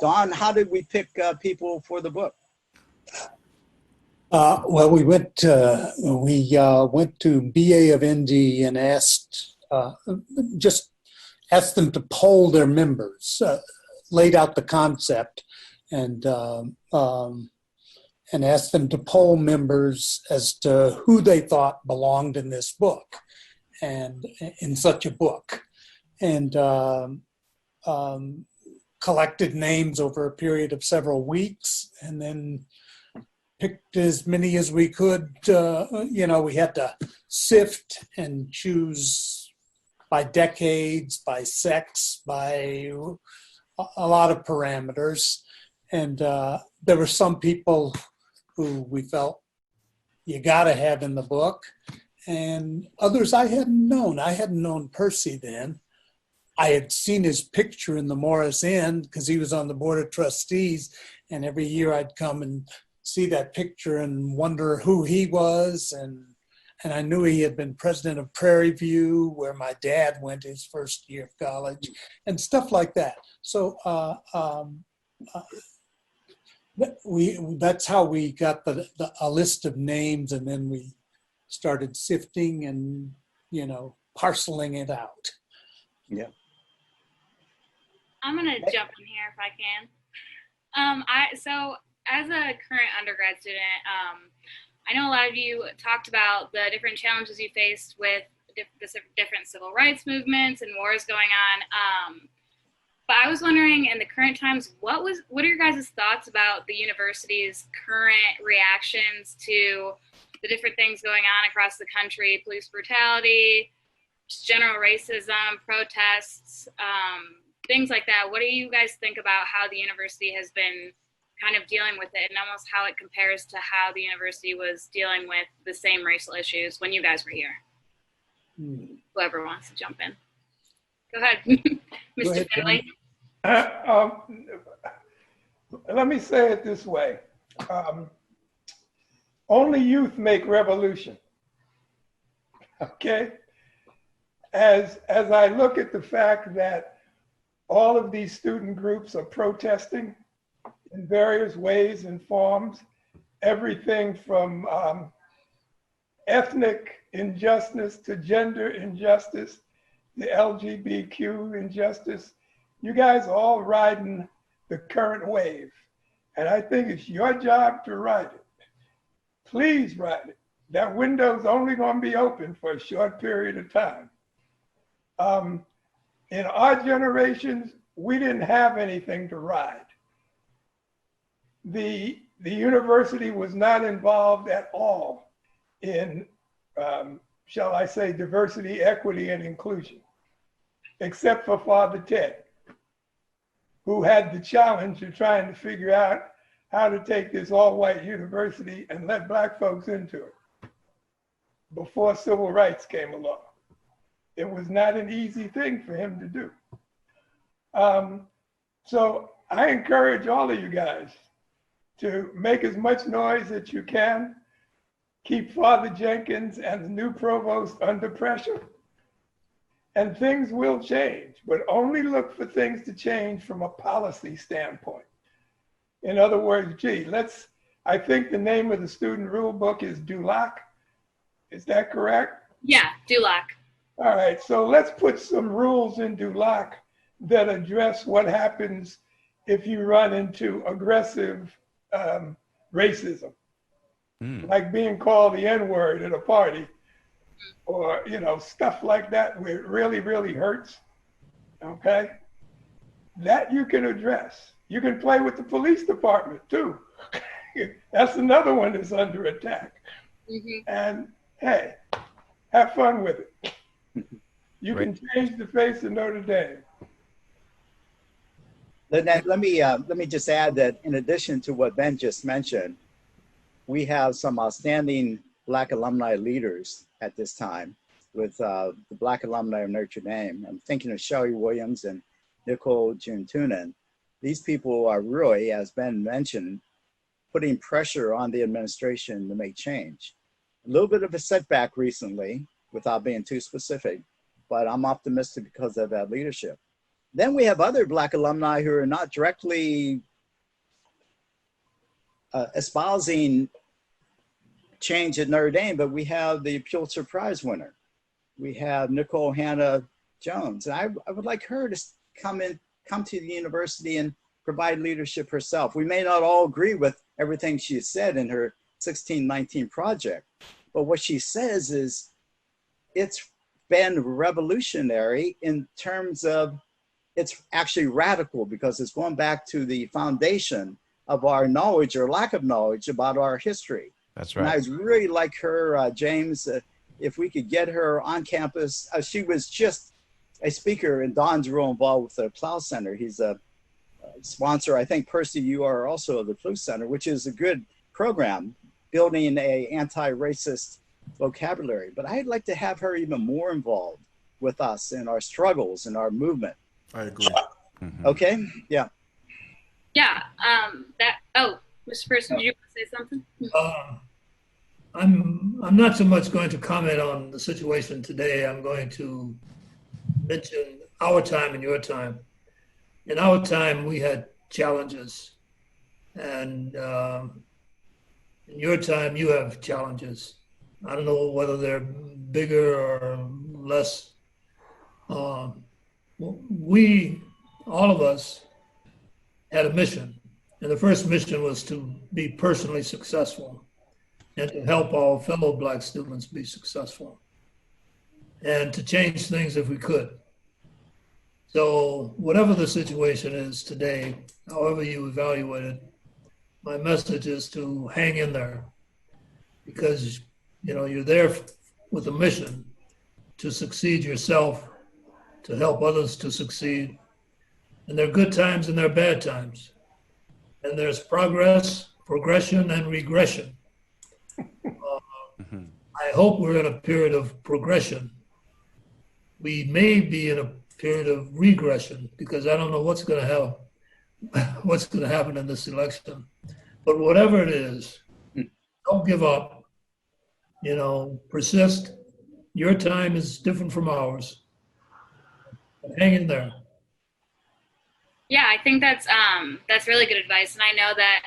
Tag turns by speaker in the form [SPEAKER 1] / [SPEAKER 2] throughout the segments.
[SPEAKER 1] Don, how did we pick people for the book?
[SPEAKER 2] Well, we went to BA of ND and just asked them to poll their members, laid out the concept, and asked them to poll members as to who they thought belonged in this book and in such a book, and collected names over a period of several weeks, and then picked as many as we could. We had to sift and choose by decades, by sex, by a lot of parameters. And there were some people who we felt you got to have in the book, and others I hadn't known. I hadn't known Percy then. I had seen his picture in the Morris Inn because he was on the board of trustees, and every year I'd come and see that picture and wonder who he was, and I knew he had been president of Prairie View, where my dad went his first year of college, and stuff like that. So that's how we got a list of names, and then we started sifting and parceling it out.
[SPEAKER 1] Yeah.
[SPEAKER 3] I'm gonna jump in here if I can. So as a current undergrad student, I know a lot of you talked about the different challenges you faced with the different civil rights movements and wars going on. But I was wondering, in the current times, what are your guys' thoughts about the university's current reactions to the different things going on across the country, police brutality, just general racism, protests, things like that? What do you guys think about how the university has been kind of dealing with it, and almost how it compares to how the university was dealing with the same racial issues when you guys were here? Whoever wants to jump in. Go ahead, Mr. Finley.
[SPEAKER 4] Let me say it this way. Only youth make revolution. Okay? As I look at the fact that all of these student groups are protesting in various ways and forms, everything from ethnic injustice to gender injustice, the LGBTQ injustice. You guys are all riding the current wave. And I think it's your job to ride it. Please ride it. That window's only going to be open for a short period of time. In our generations, we didn't have anything to ride. The university was not involved at all in, shall I say, diversity, equity, and inclusion, except for Father Ted, who had the challenge of trying to figure out how to take this all-white university and let Black folks into it before civil rights came along. It was not an easy thing for him to do. So I encourage all of you guys to make as much noise as you can, keep Father Jenkins and the new provost under pressure, and things will change, but only look for things to change from a policy standpoint. In other words, I think the name of the student rule book is DULAC. Is that correct?
[SPEAKER 3] Yeah, DULAC.
[SPEAKER 4] All right, so let's put some rules in DULAC that address what happens if you run into aggressive racism, like being called the N-word at a party, or stuff like that where it really, really hurts. Okay, that you can address. You can play with the police department too. That's another one that's under attack. And hey, have fun with it. You can change the face of Notre Dame.
[SPEAKER 1] Lynnette, let me just add that in addition to what Ben just mentioned, we have some outstanding Black alumni leaders at this time with the Black alumni of Notre Dame. I'm thinking of Shelly Williams and Nicole Juntunen. These people are really, as Ben mentioned, putting pressure on the administration to make change. A little bit of a setback recently, without being too specific, but I'm optimistic because of that leadership. Then we have other Black alumni who are not directly espousing change at Notre Dame, but we have the Pulitzer Prize winner. We have Nicole Hannah Jones, and I would like her to come to the university and provide leadership herself. We may not all agree with everything she said in her 1619 project, but what she says is it's been revolutionary in terms of it's actually radical because it's going back to the foundation of our knowledge or lack of knowledge about our history.
[SPEAKER 5] That's right.
[SPEAKER 1] And I would really like her, James, if we could get her on campus. She was just a speaker, and Don's real involved with the Plow Center. He's a sponsor. I think, Percy, you are also of the Plow Center, which is a good program, building a anti-racist vocabulary. But I'd like to have her even more involved with us in our struggles and our movement.
[SPEAKER 6] I agree.
[SPEAKER 5] Mhm.
[SPEAKER 1] Okay? Yeah.
[SPEAKER 3] Yeah. Mr. Person, did you want to say something?
[SPEAKER 7] I'm not so much going to comment on the situation today. I'm going to mention our time and your time. In our time, we had challenges, and in your time, you have challenges. I don't know whether they're bigger or less. We, all of us, had a mission, and the first mission was to be personally successful and to help our fellow Black students be successful and to change things if we could. So whatever the situation is today, however you evaluate it, my message is to hang in there, because you're there with a mission to succeed yourself, to help others to succeed. And there are good times and there are bad times. And there's progress, progression, and regression. I hope we're in a period of progression. We may be in a period of regression, because I don't know what's going to happen in this election. But whatever it is, don't give up. Persist. Your time is different from ours. But hang in there.
[SPEAKER 3] Yeah, I think that's really good advice. And I know that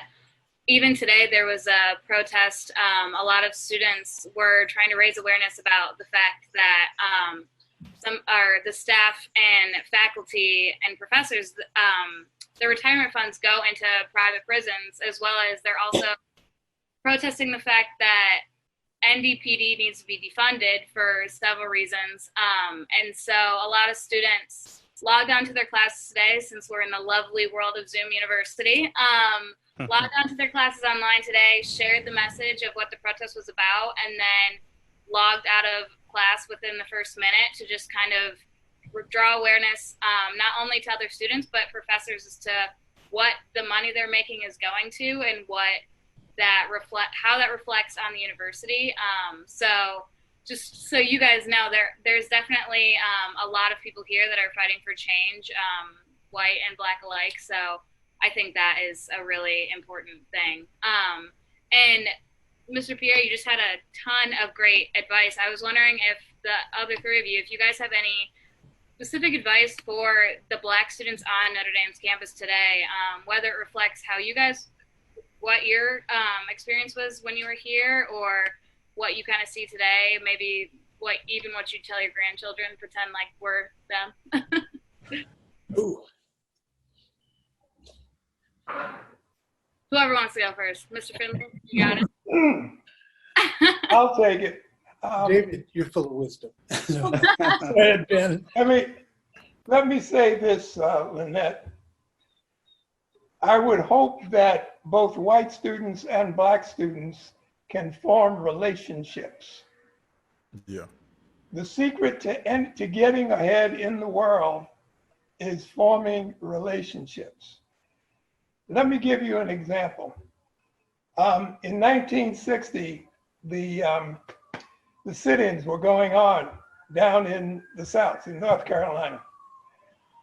[SPEAKER 3] even today there was a protest. A lot of students were trying to raise awareness about the fact that the staff and faculty and professors, their retirement funds go into private prisons, as well as they're also protesting the fact that NDPD needs to be defunded for several reasons. And so a lot of students logged on to their classes today, since we're in the lovely world of Zoom University, logged on to their classes online today, shared the message of what the protest was about, and then logged out of class within the first minute to just kind of draw awareness, not only to other students, but professors, as to what the money they're making is going to and how that reflects on the university. So just so you guys know, there's definitely a lot of people here that are fighting for change, white and Black alike. So I think that is a really important thing. And Mr. Pierre, you just had a ton of great advice. I was wondering if the other three of you, if you guys have any specific advice for the Black students on Notre Dame's campus today, whether it reflects what your experience was when you were here, or what you kind of see today, maybe what you tell your grandchildren, pretend like we're them.
[SPEAKER 2] Ooh.
[SPEAKER 3] Whoever wants to go first. Mr. Finley, you got it.
[SPEAKER 4] I'll take it.
[SPEAKER 2] David, you're full of wisdom. Go ahead, Ben.
[SPEAKER 4] Let me say this, Lynnette. I would hope that both white students and Black students can form relationships.
[SPEAKER 6] Yeah.
[SPEAKER 4] The secret to getting ahead in the world is forming relationships. Let me give you an example. In 1960, the sit-ins were going on down in the South, in North Carolina.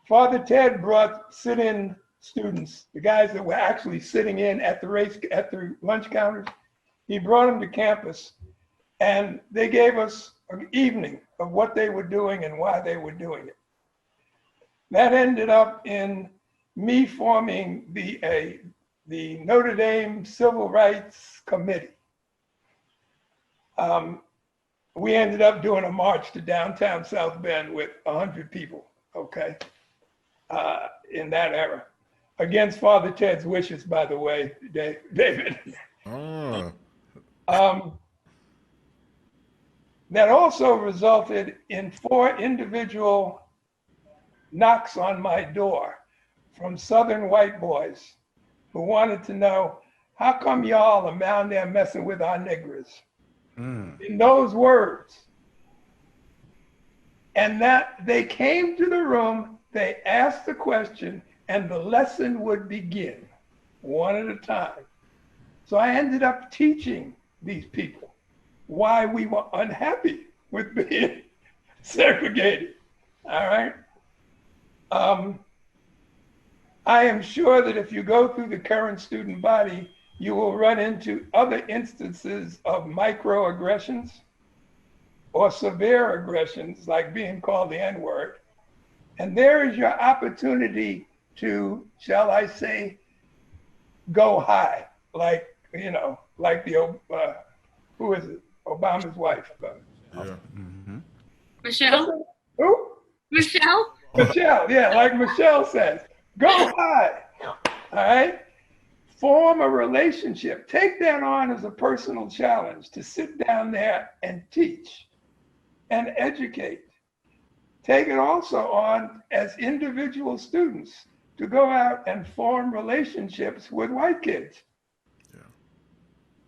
[SPEAKER 4] Father Ted brought sit-in students, the guys that were actually sitting in at the lunch counters. He brought them to campus, and they gave us an evening of what they were doing and why they were doing it. That ended up in me forming the Notre Dame Civil Rights Committee. We ended up doing a march to downtown South Bend with 100 people, okay, in that era. Against Father Ted's wishes, by the way, David. That also resulted in 4 individual knocks on my door from Southern white boys who wanted to know, how come y'all are down there messing with our niggers? In those words. And that they came to the room, they asked the question, and the lesson would begin one at a time. So I ended up teaching these people why we were unhappy with being segregated, all right? I am sure that if you go through the current student body, you will run into other instances of microaggressions or severe aggressions, like being called the N-word. And there is your opportunity to, shall I say, go high, like, you know, like the, who is it? Obama's wife.
[SPEAKER 3] Michelle?
[SPEAKER 4] Who?
[SPEAKER 3] Michelle?
[SPEAKER 4] Michelle, yeah, like Michelle says, go high, all right? Form a relationship. Take that on as a personal challenge to sit down there and teach and educate. Take it also on as individual students to go out and form relationships with white kids.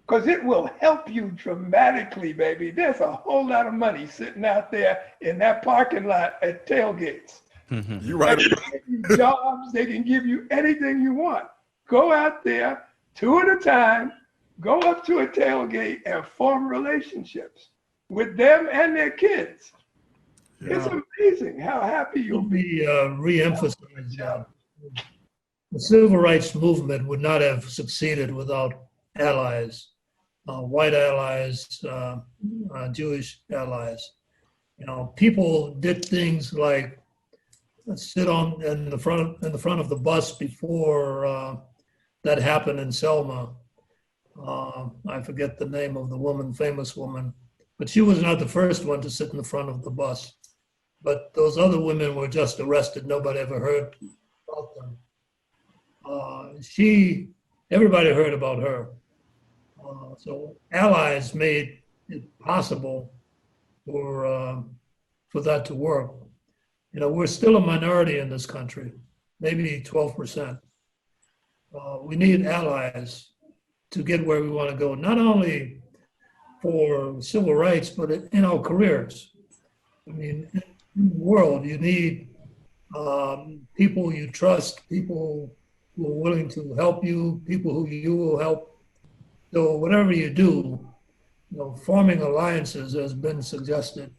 [SPEAKER 4] Because it will help you dramatically, baby. There's a whole lot of money sitting out there in that parking lot at tailgates.
[SPEAKER 6] You're right.
[SPEAKER 4] They can give you jobs, they can give you anything you want. Go out there, 2 at a time, go up to a tailgate and form relationships with them and their kids. Yeah. It's amazing how happy you'll be.
[SPEAKER 7] Re-emphasize that. The civil rights movement would not have succeeded without allies, white allies, Jewish allies. You know, people did things like sit on in the front of the bus before that happened in Selma. I forget the name of the woman, famous woman, but she was not the first one to sit in the front of the bus. But those other women were just arrested. Nobody ever heard about them. Everybody heard about her. So allies made it possible for that to work. You know, we're still a minority in this country, maybe 12%. We need allies to get where we want to go, not only for civil rights, but in our careers. I mean, in the world, you need people you trust, people who are willing to help you, people who you will help. So whatever you do, you know, forming alliances has been suggested,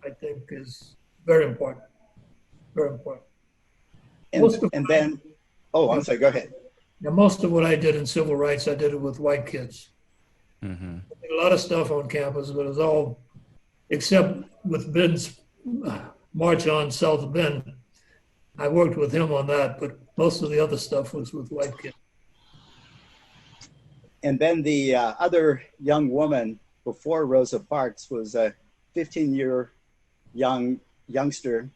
[SPEAKER 7] I think is very important. Very important.
[SPEAKER 1] And then, I'm sorry, go ahead.
[SPEAKER 7] Now, most of what I did in civil rights, I did it with white kids. Mm-hmm. I did a lot of stuff on campus, but it was all, except with Ben's March on South Bend. I worked with him on that, but most of the other stuff was with white kids.
[SPEAKER 1] And then the other young woman before Rosa Parks was a 15-year youngster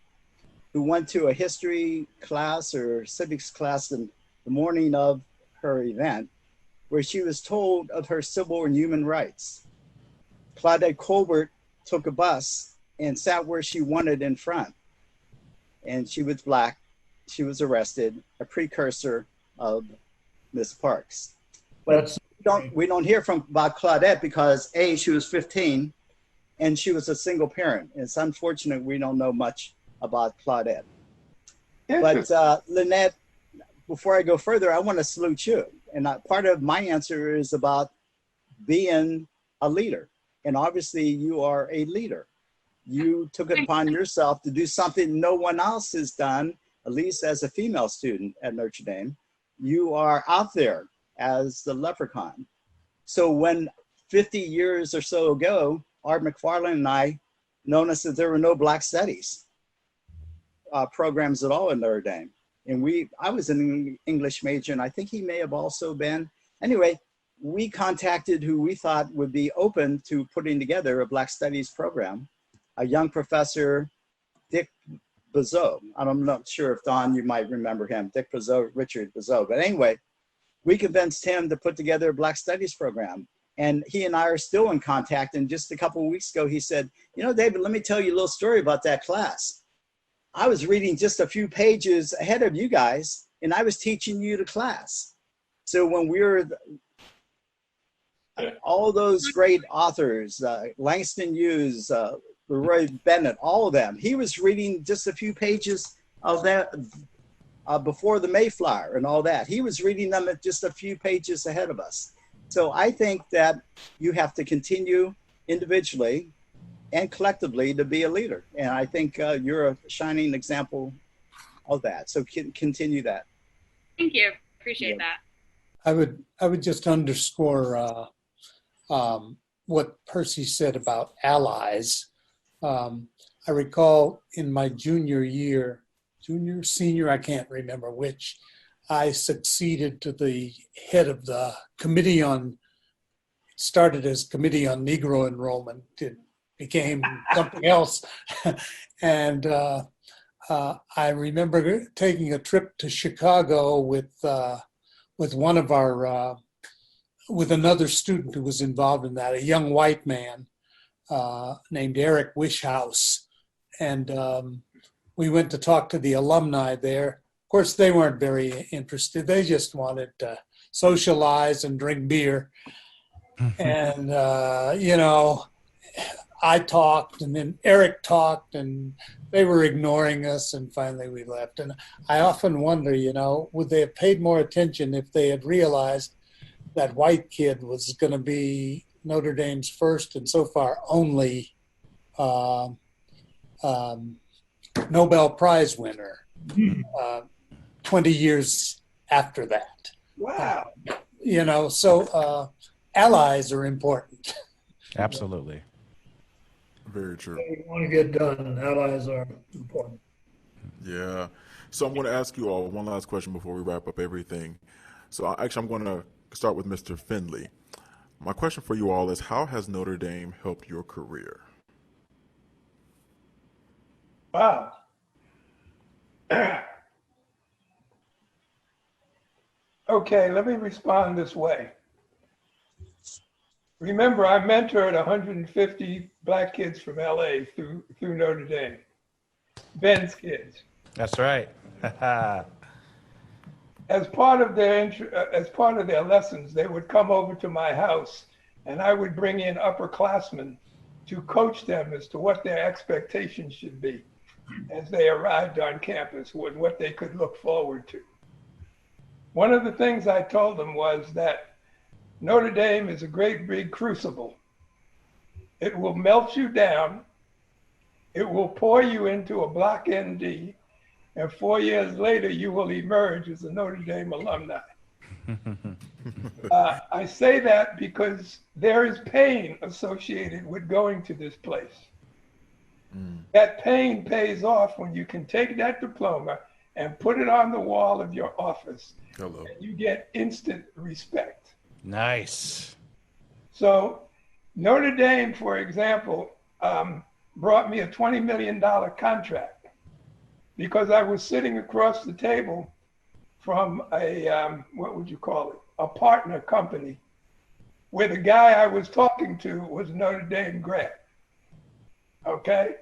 [SPEAKER 1] who went to a history class or civics class in the morning of her event, where she was told of her civil and human rights. Claudette Colbert took a bus and sat where she wanted in front. And she was Black. She was arrested, a precursor of Miss Parks. But we don't hear about Claudette because A, she was 15 and she was a single parent. It's unfortunate we don't know much about Claudette. But Lynnette, before I go further, I want to salute you. And part of my answer is about being a leader. And obviously you are a leader. You took it upon yourself to do something no one else has done, at least as a female student at Notre Dame. You are out there as the leprechaun. So when 50 years or so ago, Art McFarland and I noticed that there were no Black studies. programs at all in Notre Dame. And I was an English major, and I think he may have also been. Anyway, we contacted who we thought would be open to putting together a Black Studies program. A young professor, Dick Bezeau. I'm not sure if Don, you might remember him, Dick Bezeau, Richard Bezeau. But anyway, we convinced him to put together a Black Studies program. And he and I are still in contact. And just a couple of weeks ago, he said, you know, David, let me tell you a little story about that class. I was reading just a few pages ahead of you guys, and I was teaching you the class. So when we were, all those great authors, Langston Hughes, Leroy Bennett, all of them, he was reading just a few pages of that before the Mayflower and all that. He was reading them at just a few pages ahead of us. So I think that you have to continue individually and collectively to be a leader. And I think you're a shining example of that. So continue that.
[SPEAKER 3] Thank you. Appreciate that.
[SPEAKER 2] I would just underscore what Percy said about allies. I recall in my junior, senior, I can't remember which, I succeeded to the head of the committee on, it started as Committee on Negro Enrollment. It became something else. And I remember taking a trip to Chicago with one of our, with another student who was involved in that, a young white man named Eric Wishhouse. And we went to talk to the alumni there. Of course, they weren't very interested. They just wanted to socialize and drink beer. And, you know, I talked and then Eric talked and they were ignoring us, and finally we left. And I often wonder, you know, would they have paid more attention if they had realized that white kid was going to be Notre Dame's first and so far only Nobel Prize winner 20 years after that.
[SPEAKER 4] Wow.
[SPEAKER 2] You know, so allies are important.
[SPEAKER 5] Absolutely.
[SPEAKER 6] Very true.
[SPEAKER 7] If you want to get done, allies are important.
[SPEAKER 6] Yeah. So I'm going to ask you all one last question before we wrap up everything. So I'm going to start with Mr. Finley. My question for you all is, how has Notre Dame helped your career?
[SPEAKER 4] Wow. Okay, let me respond this way. Remember, I mentored 150 Black kids from LA through Notre Dame. Ben's kids.
[SPEAKER 5] That's right.
[SPEAKER 4] As part of their lessons, they would come over to my house, and I would bring in upperclassmen to coach them as to what their expectations should be as they arrived on campus, and what they could look forward to. One of the things I told them was that Notre Dame is a great big crucible. It will melt you down. It will pour you into a block ND, and 4 years later, you will emerge as a Notre Dame alumni. I say that because there is pain associated with going to this place. That pain pays off when you can take that diploma and put it on the wall of your office.
[SPEAKER 6] Hello.
[SPEAKER 4] And you get instant respect.
[SPEAKER 5] Nice.
[SPEAKER 4] So Notre Dame, for example, brought me a $20 million contract because I was sitting across the table from a, what would you call it, a partner company, where the guy I was talking to was a Notre Dame grad. Okay?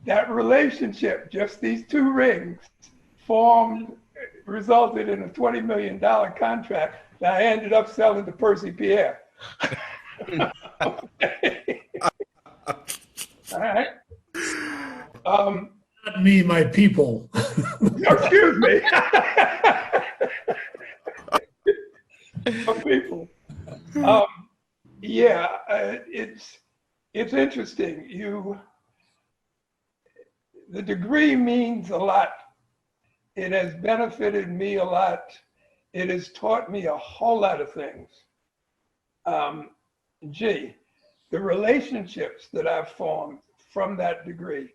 [SPEAKER 4] That relationship, just these two rings, resulted in a $20 million contract that I ended up selling to Percy Pierre. Okay. All right.
[SPEAKER 7] Not me, my people.
[SPEAKER 4] Excuse me. My people. Yeah, it's interesting. The degree means a lot. It has benefited me a lot. It has taught me a whole lot of things. The relationships that I've formed from that degree,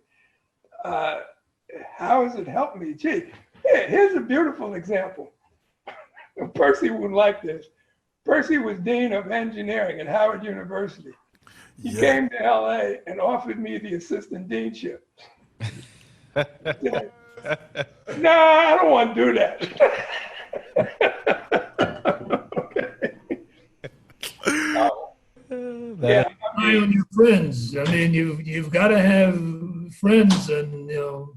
[SPEAKER 4] how has it helped me? Gee, here's a beautiful example. Percy would like this. Percy was Dean of Engineering at Howard University. He came to LA and offered me the assistant deanship. No, I don't want to do that.
[SPEAKER 7] Yeah, rely on your friends. I mean, you've got to have friends and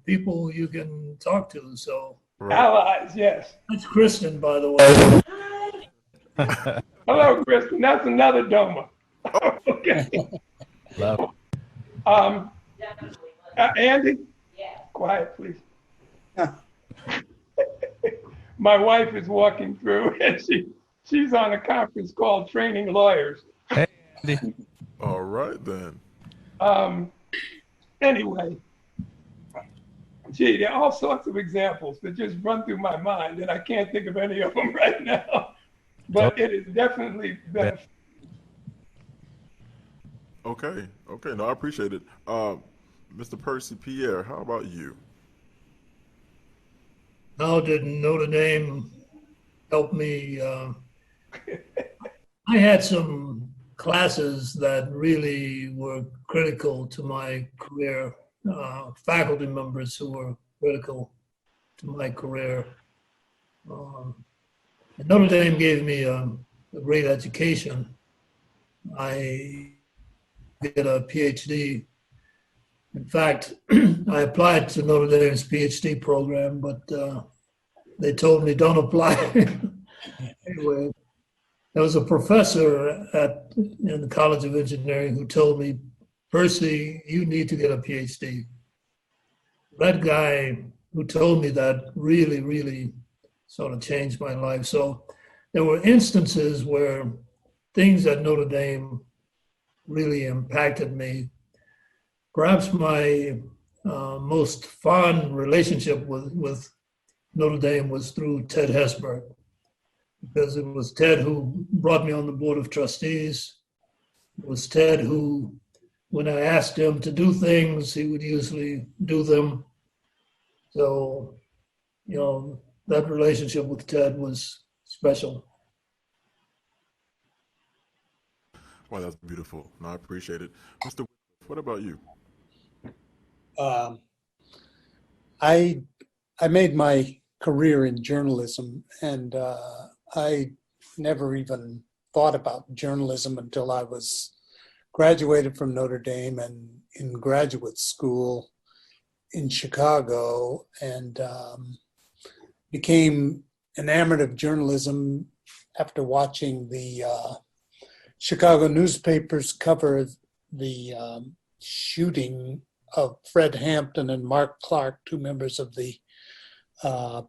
[SPEAKER 7] people you can talk to. So
[SPEAKER 4] allies, yes.
[SPEAKER 7] That's Kristen, by the way.
[SPEAKER 4] Hello, Kristen. That's another Doma. Okay.
[SPEAKER 5] Love.
[SPEAKER 4] Andy, quiet, please. My wife is walking through, and she's on a conference called Training Lawyers.
[SPEAKER 5] Hey, Andy.
[SPEAKER 6] All right, then.
[SPEAKER 4] Anyway, gee, there are all sorts of examples that just run through my mind, and I can't think of any of them right now. But it is definitely beneficial.
[SPEAKER 6] Okay. No, I appreciate it. Mr. Percy, Pierre, how about you?
[SPEAKER 7] How did Notre Dame help me? I had some classes that really were critical to my career, faculty members who were critical to my career. And Notre Dame gave me a great education. I did a PhD. In fact, I applied to Notre Dame's PhD program, but they told me don't apply. Anyway, there was a professor in the College of Engineering who told me, Percy, you need to get a PhD. That guy who told me that really, really sort of changed my life. So there were instances where things at Notre Dame really impacted me. Perhaps my most fond relationship with Notre Dame was through Ted Hesberg, because it was Ted who brought me on the board of trustees. It was Ted who, when I asked him to do things, he would usually do them. So, that relationship with Ted was special.
[SPEAKER 6] Wow, that's beautiful. No, I appreciate it. Mr. Wycliff, what about you?
[SPEAKER 2] I made my career in journalism, and I never even thought about journalism until I was graduated from Notre Dame and in graduate school in Chicago, and became enamored of journalism after watching the Chicago newspapers cover the shooting of Fred Hampton and Mark Clark, two members of the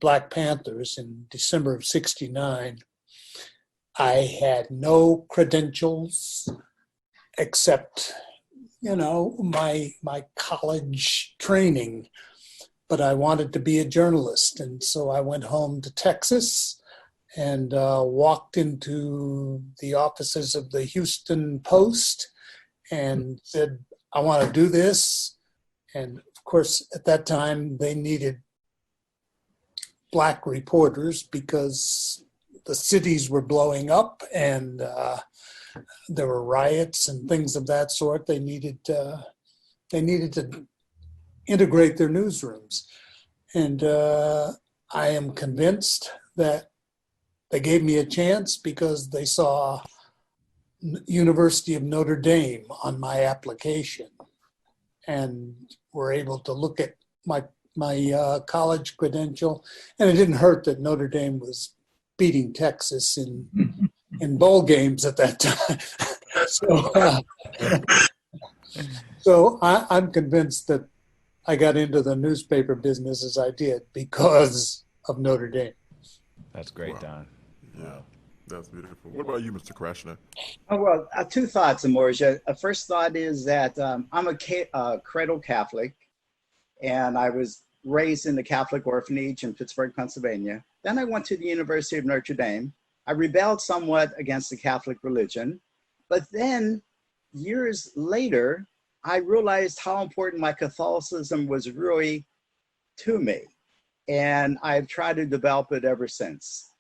[SPEAKER 2] Black Panthers, in December of '69. I had no credentials except, my college training, but I wanted to be a journalist. And so I went home to Texas and walked into the offices of the Houston Post and said, I want to do this. And of course, at that time, they needed Black reporters because the cities were blowing up and there were riots and things of that sort. They needed to integrate their newsrooms. And I am convinced that they gave me a chance because they saw University of Notre Dame on my application and were able to look at my college credential. And it didn't hurt that Notre Dame was beating Texas in bowl games at that time. So I'm convinced that I got into the newspaper business as I did because of Notre Dame.
[SPEAKER 5] That's great,
[SPEAKER 6] Wow.
[SPEAKER 5] Don.
[SPEAKER 6] Yeah, that's beautiful. What about you, Mr. Krashna?
[SPEAKER 1] Oh, well, two thoughts, Emorja. First thought is that I'm a cradle Catholic, and I was raised in the Catholic orphanage in Pittsburgh, Pennsylvania. Then I went to the University of Notre Dame. I rebelled somewhat against the Catholic religion, but then years later, I realized how important my Catholicism was really to me. And I've tried to develop it ever since.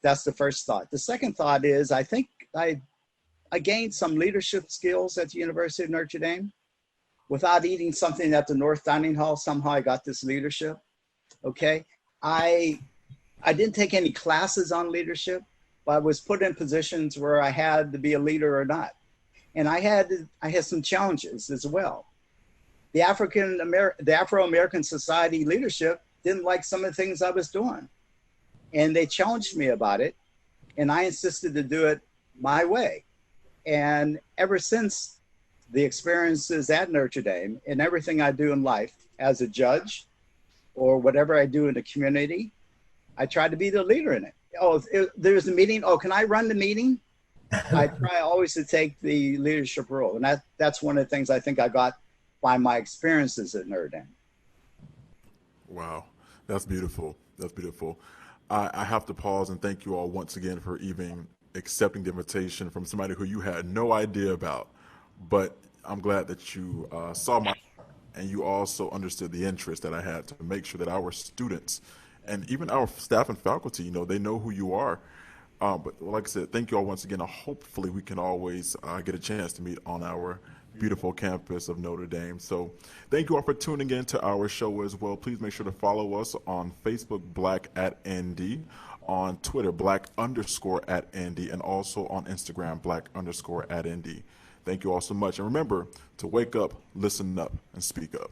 [SPEAKER 1] That's the first thought. The second thought is I think I gained some leadership skills at the University of Notre Dame. Without eating something at the North Dining Hall, somehow I got this leadership. Okay. I didn't take any classes on leadership, but I was put in positions where I had to be a leader or not. And I had some challenges as well. The Afro-American Society leadership didn't like some of the things I was doing. And they challenged me about it. And I insisted to do it my way. And ever since the experiences at Notre Dame and everything I do in life as a judge or whatever I do in the community, I try to be the leader in it. Oh, there's a meeting. Oh, can I run the meeting? I try always to take the leadership role. And that's one of the things I think I got by my experiences at Notre Dame.
[SPEAKER 6] Wow, that's beautiful. That's beautiful. I have to pause and thank you all once again for even accepting the invitation from somebody who you had no idea about. But I'm glad that you saw my, and you also understood the interest that I had to make sure that our students and even our staff and faculty, they know who you are. But like I said, thank you all once again. Hopefully we can always get a chance to meet on our beautiful campus of Notre Dame. So thank you all for tuning in to our show as well. Please make sure to follow us on Facebook, Black@ND, on Twitter, Black_@ND, and also on Instagram, Black_@ND. Thank you all so much. And remember to wake up, listen up, and speak up.